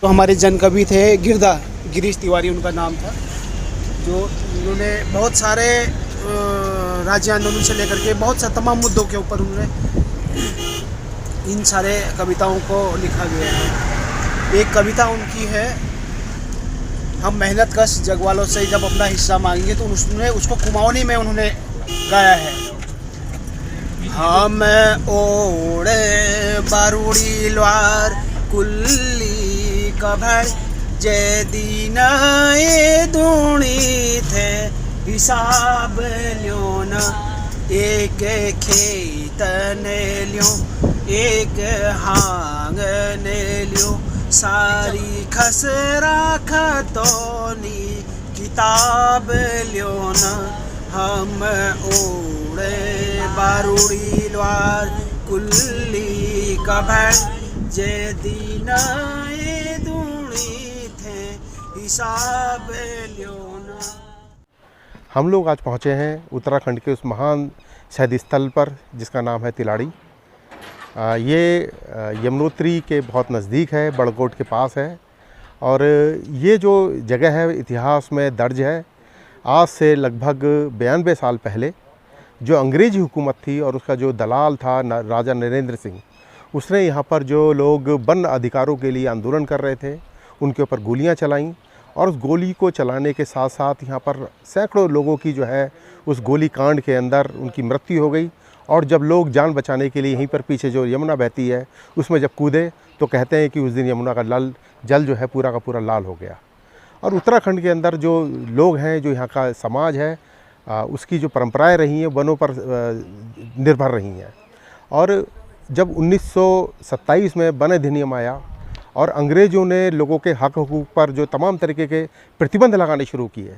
तो हमारे जन कवि थे गिरीश तिवारी उनका नाम था, जो उन्होंने बहुत सारे राज्य आंदोलन से लेकर के बहुत सारे तमाम मुद्दों के ऊपर उन्होंने इन सारे कविताओं को लिखा गया है। एक कविता उनकी है, हम मेहनत कश जग वालों से जब अपना हिस्सा मांगेंगे, तो उन्होंने उसको कुमाऊनी में उन्होंने गाया है। हम ओढ़े बारूड़ी लवार कुल्ली कभर जे दीना ए दूणी थे हिसाब ल्यो न, एक खेत ने ल्यो एक हांग ने ल्यो, सारी खसरा खतोनी किताब ल्यो न, हम ओढ़े बारूड़ी लवार कुल्ली कभर जे दीना ए दूणी थे हिसाब ल्यो न। हम लोग आज पहुँचे हैं उत्तराखंड के उस महान शहीद स्थल पर जिसका नाम है तिलाड़ी। ये यमुनोत्री के बहुत नज़दीक है, बड़कोट के पास है। और ये जो जगह है इतिहास में दर्ज है। आज से लगभग 92 साल पहले जो अंग्रेज़ी हुकूमत थी और उसका जो दलाल था राजा नरेंद्र सिंह, उसने यहाँ पर जो लोग वन अधिकारों के लिए आंदोलन कर रहे थे उनके ऊपर गोलियाँ चलाईं। और उस गोली को चलाने के साथ साथ यहाँ पर सैकड़ों लोगों की जो है उस गोली कांड के अंदर उनकी मृत्यु हो गई। और जब लोग जान बचाने के लिए यहीं पर पीछे जो यमुना बहती है उसमें जब कूदे तो कहते हैं कि उस दिन यमुना का जल जो है पूरा का पूरा लाल हो गया। और उत्तराखंड के अंदर जो लोग हैं, जो यहाँ का समाज है, उसकी जो परंपराएं रही हैं वनों पर निर्भर रही हैं। और जब 1927 में वन अधिनियम आया और अंग्रेज़ों ने लोगों के हक हुकूक पर जो तमाम तरीके के प्रतिबंध लगाने शुरू किए,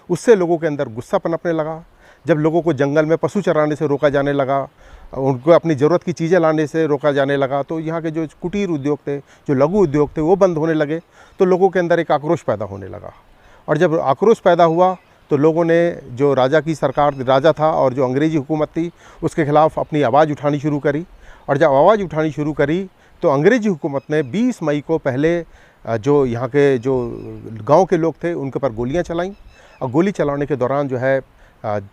उससे लोगों के अंदर गुस्सा पनपने लगा। जब लोगों को जंगल में पशु चराने से रोका जाने लगा, उनको अपनी ज़रूरत की चीज़ें लाने से रोका जाने लगा, तो यहाँ के जो कुटीर उद्योग थे, जो लघु उद्योग थे, वो बंद होने लगे। तो लोगों के अंदर एक आक्रोश पैदा होने लगा। और जब आक्रोश पैदा हुआ तो लोगों ने, जो राजा की सरकार, राजा था और जो अंग्रेज़ी हुकूमत थी, उसके ख़िलाफ़ अपनी आवाज़ उठानी शुरू करी। और जब आवाज़ उठानी शुरू करी तो अंग्रेज़ी हुकूमत ने 20 मई को पहले जो यहाँ के जो गांव के लोग थे उनके ऊपर गोलियां चलाईं। और गोली चलाने के दौरान जो है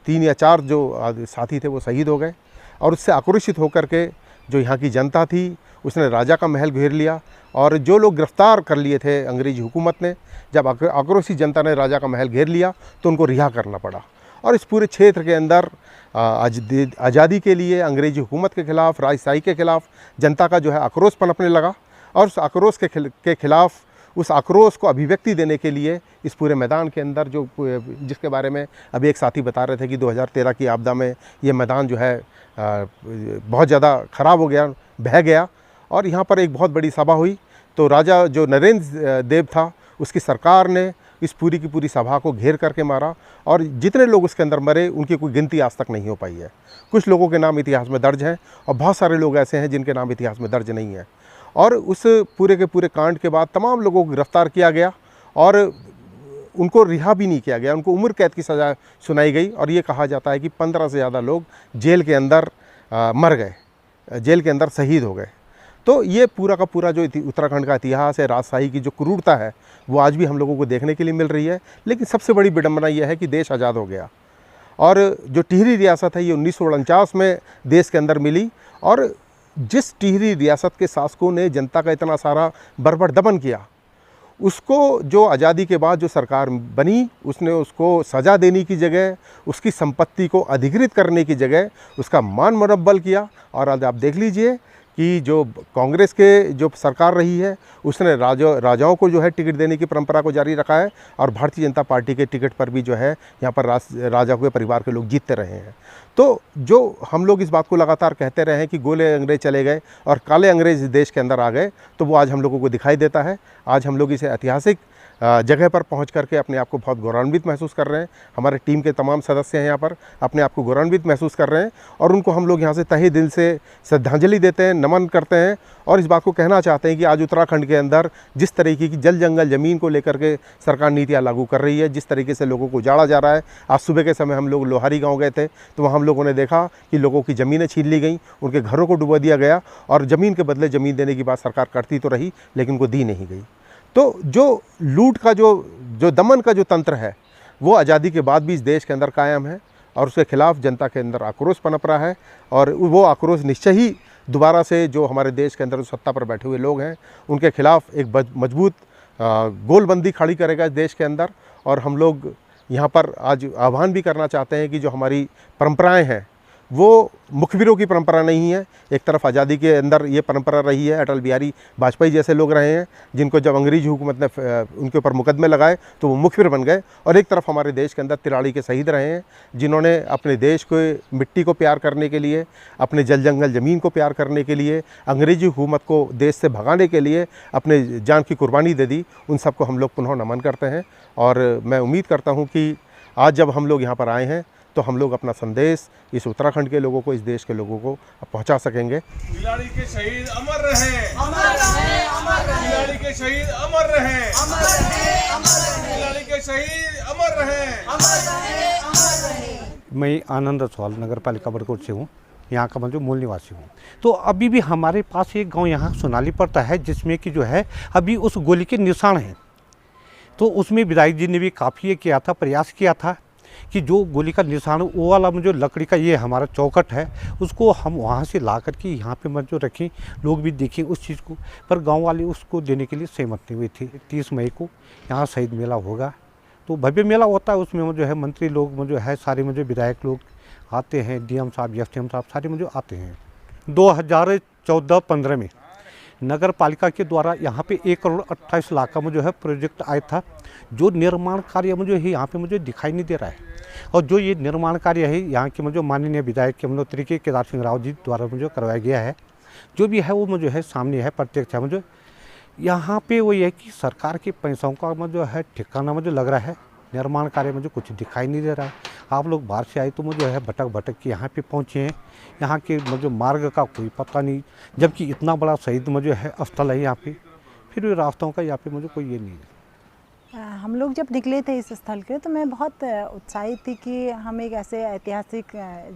3 या 4 जो साथी थे वो शहीद हो गए। और उससे आक्रोशित होकर के जो यहाँ की जनता थी उसने राजा का महल घेर लिया। और जो लोग गिरफ़्तार कर लिए थे अंग्रेज़ी हुकूमत ने, जब आक्रोशित जनता ने राजा का महल घेर लिया तो उनको रिहा करना पड़ा। और इस पूरे क्षेत्र के अंदर आज़ादी के लिए अंग्रेज़ी हुकूमत के ख़िलाफ़, राजशाही के ख़िलाफ़ जनता का जो है आक्रोश पनपने लगा। और उस आक्रोश के ख़िलाफ़, उस आक्रोश को अभिव्यक्ति देने के लिए इस पूरे मैदान के अंदर जो, जिसके बारे में अभी एक साथी बता रहे थे कि 2013 की आपदा में ये मैदान जो है बहुत ज़्यादा ख़राब हो गया, बह गया। और यहाँ पर एक बहुत बड़ी सभा हुई। तो राजा जो नरेंद्र देव था, उसकी सरकार ने इस पूरी की पूरी सभा को घेर करके मारा। और जितने लोग उसके अंदर मरे उनकी कोई गिनती आज तक नहीं हो पाई है। कुछ लोगों के नाम इतिहास में दर्ज हैं और बहुत सारे लोग ऐसे हैं जिनके नाम इतिहास में दर्ज नहीं है। और उस पूरे के पूरे कांड के बाद तमाम लोगों को गिरफ़्तार किया गया और उनको रिहा भी नहीं किया गया, उनको उम्र कैद की सज़ा सुनाई गई। और ये कहा जाता है कि 15 से ज़्यादा लोग जेल के अंदर मर गए, जेल के अंदर शहीद हो गए। तो ये पूरा का पूरा जो उत्तराखंड का इतिहास है, राजशाही की जो क्रूरता है, वो आज भी हम लोगों को देखने के लिए मिल रही है। लेकिन सबसे बड़ी विडंबना यह है कि देश आज़ाद हो गया और जो टिहरी रियासत है ये 1949 में देश के अंदर मिली। और जिस टिहरी रियासत के शासकों ने जनता का इतना सारा बर्बर दमन किया, उसको जो आज़ादी के बाद जो सरकार बनी उसने उसको सज़ा देने की जगह, उसकी संपत्ति को अधिकृत करने की जगह उसका मान मुरब्बल किया। और आज आप देख लीजिए कि जो कांग्रेस के जो सरकार रही है उसने राजाओं को जो है टिकट देने की परंपरा को जारी रखा है। और भारतीय जनता पार्टी के टिकट पर भी जो है यहाँ पर राजा के परिवार के लोग जीतते रहे हैं। तो जो हम लोग इस बात को लगातार कहते रहे हैं कि गोले अंग्रेज चले गए और काले अंग्रेज देश के अंदर आ गए, तो वो आज हम लोगों को दिखाई देता है। आज हम लोग इसे ऐतिहासिक जगह पर पहुंच करके अपने आप को बहुत गौरवान्वित महसूस कर रहे हैं। हमारे टीम के तमाम सदस्य हैं यहाँ पर अपने आप को गौरवान्वित महसूस कर रहे हैं। और उनको हम लोग यहाँ से तहे दिल से श्रद्धांजलि देते हैं, नमन करते हैं। और इस बात को कहना चाहते हैं कि आज उत्तराखंड के अंदर जिस तरीके की जल जंगल ज़मीन को लेकर के सरकार नीतियाँ लागू कर रही है, जिस तरीके से लोगों को उजाड़ा जा रहा है। आज सुबह के समय हम लोग लोहारी गाँव गए थे तो वहाँ हम लोगों ने देखा कि लोगों की ज़मीनें छीन ली गई, उनके घरों को डुबा दिया गया और ज़मीन के बदले ज़मीन देने की बात सरकार करती तो रही लेकिन उनको दी नहीं गई। तो जो लूट का जो दमन का जो तंत्र है वो आज़ादी के बाद भी इस देश के अंदर कायम है और उसके खिलाफ जनता के अंदर आक्रोश पनप रहा है और वो आक्रोश निश्चय ही दोबारा से जो हमारे देश के अंदर जो सत्ता पर बैठे हुए लोग हैं उनके खिलाफ एक मजबूत गोलबंदी खड़ी करेगा इस देश के अंदर। और हम लोग यहाँ पर आज आह्वान भी करना चाहते हैं कि जो हमारी परंपराएं हैं वो मुखबिरों की परंपरा नहीं है। एक तरफ आज़ादी के अंदर ये परंपरा रही है, अटल बिहारी वाजपेयी जैसे लोग रहे हैं जिनको जब अंग्रेजी हुकूमत ने उनके ऊपर मुकदमे लगाए तो वो मुखबिर बन गए, और एक तरफ हमारे देश के अंदर तिलाड़ी के शहीद रहे हैं जिन्होंने अपने देश को मिट्टी को प्यार करने के लिए, अपने जल जंगल ज़मीन को प्यार करने के लिए, अंग्रेजी हुकूमत को देश से भगाने के लिए अपने जान की कुर्बानी दे दी। उन सबको हम लोग पुनः नमन करते हैं और मैं उम्मीद करता हूँ कि आज जब हम लोग यहाँ पर आए हैं तो हम लोग अपना संदेश इस उत्तराखंड के लोगों को, इस देश के लोगों को पहुंचा सकेंगे। तिलाड़ी के शहीद अमर रहें, अमर रहें, अमर रहें। तिलाड़ी के शहीद अमर रहें, अमर रहें, अमर रहें। तिलाड़ी के शहीद अमर रहें, अमर रहें, अमर रहें। मैं आनंद रसवाल नगर पालिका बड़कोट से हूँ, यहाँ का मैं जो मूल निवासी हूँ। तो अभी भी हमारे पास एक गांव यहाँ सोनाली पड़ता है जिसमें कि जो है अभी उस गोली के निशान हैं। तो उसमें विधायक जी ने भी काफ़ी किया था, प्रयास किया था कि जो गोली का निशान वो वाला जो लकड़ी का ये हमारा चौखट है उसको हम वहाँ से ला करके यहाँ पे जो रखें, लोग भी देखें उस चीज़ को, पर गांव वाले उसको देने के लिए सहमत नहीं हुए थे। 30 मई को यहाँ शहीद मेला होगा, तो भव्य मेला होता है, उसमें जो है मंत्री लोग जो है सारे विधायक लोग आते हैं, DM साहब, SDM साहब सारे आते हैं। 2014-15 में नगर पालिका के द्वारा यहाँ पे 1 करोड़ 28 लाख का जो है प्रोजेक्ट आया था, जो निर्माण कार्य मुझे यहाँ पे मुझे दिखाई नहीं दे रहा है। और जो ये निर्माण कार्य है यहाँ के जो माननीय विधायक के यमुनोत्री के केदार सिंह राव जी द्वारा मुझे करवाया गया है, जो भी है वो मुझे है सामने है, प्रत्यक्ष है। मुझे यहाँ पे वो ये कि सरकार के पैसों का जो है ठिकाना मुझे लग रहा है, निर्माण कार्य मुझे कुछ दिखाई नहीं दे रहा है। आप लोग बाहर से आए तो मुझे है भटक भटक के यहाँ पे पहुँचे हैं, यहाँ के मुझे मार्ग का कोई पता नहीं, जबकि इतना बड़ा शहीद मुझे है स्थल है यहाँ पे, फिर भी रास्तों का यहाँ पे मुझे कोई ये नहीं है। हम लोग जब निकले थे इस स्थल के तो मैं बहुत उत्साहित थी कि हम एक ऐसे ऐतिहासिक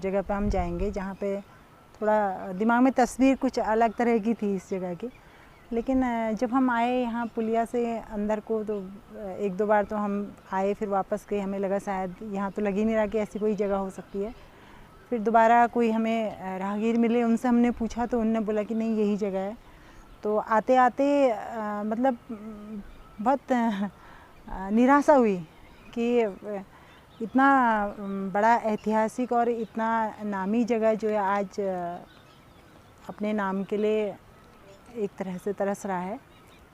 जगह पे हम जाएंगे जहाँ पे थोड़ा दिमाग में तस्वीर कुछ अलग तरह की थी इस जगह की। लेकिन जब हम आए यहाँ पुलिया से अंदर को तो 1-2 बार तो हम आए, फिर वापस गए, हमें लगा शायद यहाँ तो लग ही नहीं रहा कि ऐसी कोई जगह हो सकती है। फिर दोबारा कोई हमें राहगीर मिले, उनसे हमने पूछा तो उनने बोला कि नहीं यही जगह है। तो आते आते मतलब बहुत निराशा हुई कि इतना बड़ा ऐतिहासिक और इतना नामी जगह जो है आज अपने नाम के लिए एक तरह से तरस रहा है।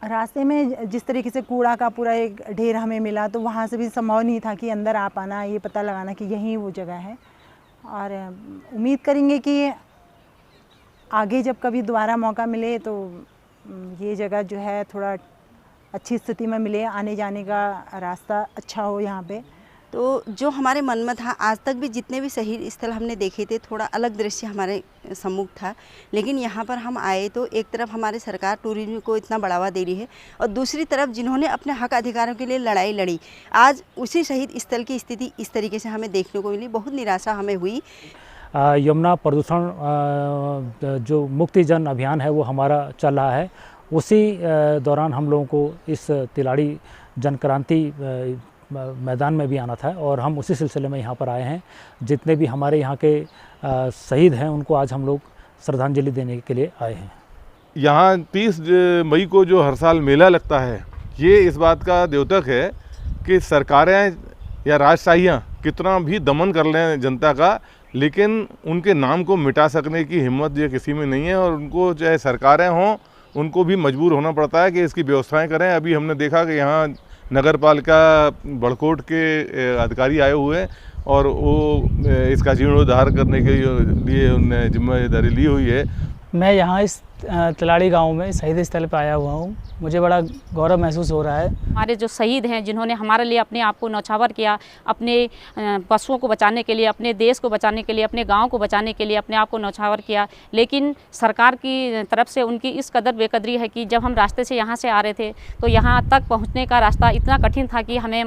रास्ते में जिस तरीके से कूड़ा का पूरा एक ढेर हमें मिला तो वहाँ से भी संभव नहीं था कि अंदर आ पाना, ये पता लगाना कि यही वो जगह है। और उम्मीद करेंगे कि आगे जब कभी दोबारा मौका मिले तो ये जगह जो है थोड़ा अच्छी स्थिति में मिले, आने जाने का रास्ता अच्छा हो यहाँ पे। तो जो हमारे मन में था, आज तक भी जितने भी शहीद स्थल हमने देखे थे थोड़ा अलग दृश्य हमारे सम्मुख था, लेकिन यहाँ पर हम आए तो एक तरफ हमारी सरकार टूरिज्म को इतना बढ़ावा दे रही है और दूसरी तरफ जिन्होंने अपने हक अधिकारों के लिए लड़ाई लड़ी, आज उसी शहीद स्थल की स्थिति इस तरीके से हमें देखने को मिली। बहुत निराशा हमें हुई। यमुना प्रदूषण जो मुक्ति जन अभियान है वो हमारा चल रहा है, उसी दौरान हम लोगों को इस तिलाड़ी जन क्रांति मैदान में भी आना था और हम उसी सिलसिले में यहाँ पर आए हैं। जितने भी हमारे यहाँ के शहीद हैं उनको आज हम लोग श्रद्धांजलि देने के लिए आए हैं। यहाँ 30 मई को जो हर साल मेला लगता है, ये इस बात का द्योतक है कि सरकारें या राजशाहियाँ कितना भी दमन कर लें जनता का, लेकिन उनके नाम को मिटा सकने की हिम्मत ये किसी में नहीं है। और उनको चाहे सरकारें हों, उनको भी मजबूर होना पड़ता है कि इसकी व्यवस्थाएं करें। अभी हमने देखा कि यहाँ नगर पालिका बड़कोट के अधिकारी आए हुए हैं और वो इसका जीर्णोद्धार करने के लिए उन्होंने जिम्मेदारी ली हुई है। मैं यहाँ इस तिलाड़ी गांव में शहीद स्थल पर आया हुआ हूँ, मुझे बड़ा गौरव महसूस हो रहा है। हमारे जो शहीद हैं जिन्होंने हमारे लिए अपने आप को न्यौछावर किया, अपने पशुओं को बचाने के लिए, अपने देश को बचाने के लिए, अपने गांव को बचाने के लिए अपने आप को न्यौछावर किया, लेकिन सरकार की तरफ से उनकी इस कदर बेकदरी है कि जब हम रास्ते से यहाँ से आ रहे थे तो यहाँ तक पहुँचने का रास्ता इतना कठिन था कि हमें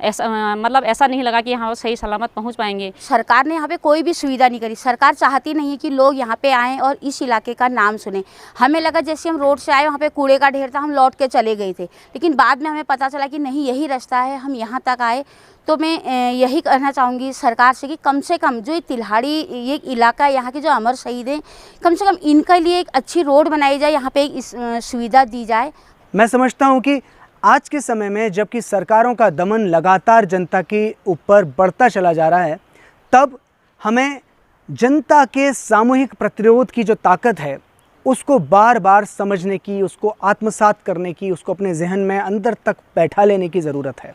ऐसा नहीं लगा कि यहाँ सही सलामत पहुँच पाएंगे। सरकार ने यहाँ पे कोई भी सुविधा नहीं करी। सरकार चाहती नहीं है कि लोग यहाँ पे आएँ और इस इलाके का नाम सुने। हमें लगा जैसे हम रोड से आए वहाँ पे कूड़े का ढेर था, हम लौट के चले गए थे, लेकिन बाद में हमें पता चला कि नहीं यही रास्ता है, हम यहाँ तक आए। तो मैं यही कहना चाहूँगी सरकार से कि कम से कम जो ये तिल्हाड़ी ये इलाका है, यहाँ के जो अमर शहीद हैं, कम से कम इनके लिए एक अच्छी रोड बनाई जाए, यहाँ पे एक सुविधा दी जाए। मैं समझता हूँ कि आज के समय में जबकि सरकारों का दमन लगातार जनता के ऊपर बढ़ता चला जा रहा है, तब हमें जनता के सामूहिक प्रतिरोध की जो ताकत है उसको बार बार समझने की, उसको आत्मसात करने की, उसको अपने जहन में अंदर तक बैठा लेने की ज़रूरत है।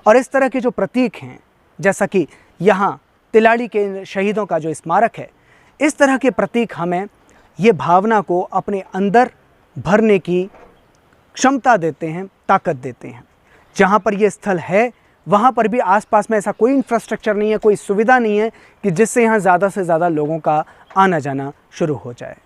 और इस तरह के जो प्रतीक हैं, जैसा कि यहाँ तिलाड़ी के शहीदों का जो स्मारक है, इस तरह के प्रतीक हमें ये भावना को अपने अंदर भरने की क्षमता देते हैं, ताकत देते हैं। जहाँ पर ये स्थल है वहाँ पर भी आसपास में ऐसा कोई इंफ्रास्ट्रक्चर नहीं है, कोई सुविधा नहीं है कि जिससे यहाँ ज़्यादा से ज़्यादा लोगों का आना जाना शुरू हो जाए।